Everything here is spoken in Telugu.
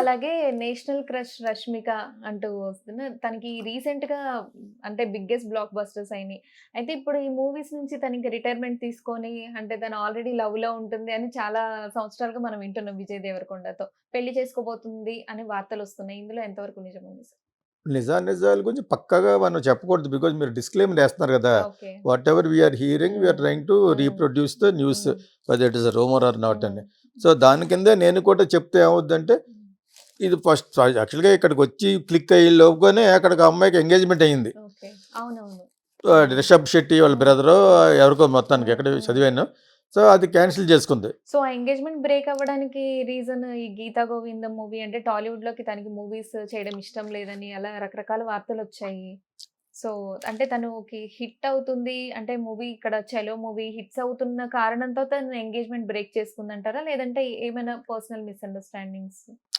అలాగే 'నేషనల్ క్రష్ రష్మిక' అంటూ వస్తున్న తనకి రీసెంట్‌గా అంటే బిగ్గెస్ట్ బ్లాక్ బస్టర్స్ అయినియి. అయితే ఇప్పుడు ఈ మూవీస్ నుంచి తనకి రిటైర్మెంట్ తీసుకొని అంటే తను ఆల్రెడీ లవ్‌లో ఉంటుంది అని చాలా సంవత్సరాలుగా మనం వింటున్నాం విజయ్ దేవరకొండతో. పెళ్లి చేసుకోబోతుంది అని వార్తలొస్తున్నాయి. ఇందులో ఎంతవరకు నిజముంది సార్? నిజానిజాల గురించి పక్కాగా మనం చెప్పకూడదు. బికాజ్ మీరు డిస్క్లైమర్ ఏస్తున్నారు గదా! Okay. Whatever we are hearing we hmm. Are trying to hmm. Reproduce the news. Hmm. Whether it is a rumour or not hmm. అని. సో, దాని కిందే నేను కూడా చెప్తే ఏమవుద్దంటే, హ్మ్. ఇది ఫస్ట్ యాక్చువల్‌గా ఇక్కడికొచ్చి క్లిక్ అయ్యే లోపుగానే అక్కడికి ఆ అమ్మాయికి ఎంగేజ్‌మెంట్ అయింది. ఓకే. అవునవును. హ్మ్. రిషబ్ శెట్టి వాళ్ళ హ్మ్. బ్రదరో హ్మ్. ఎవరికో మొత్తానికి హ్మ్. ఎక్కడ హ్మ్. చదివాను. సో, అది క్యాన్సిల్ చేసుకుంది. సో, ఆ ఎంగేజ్‌మెంట్ బ్రేక్ అవ్వడానికి రీజన్ ఈ 'గీతా గోవిందం' మూవీ అంటే టాలీవుడ్‌లోకి తనకి మూవీస్ చేయడం ఇష్టం లేదని అలా రకరకాల వార్తలొచ్చాయి. సో, అంటే తనుకి హిట్ అవుతుంది అంటే మూవీ ఇక్కడ 'చలో' మూవీ హిట్స్ అవుతున్న కారణంతో తను ఎంగేజ్‌మెంట్ బ్రేక్ చేసుకుందంటారా? లేదంటే ఏమైనా పర్సనల్ మిస్‌అండర్‌స్టాండింగ్స్?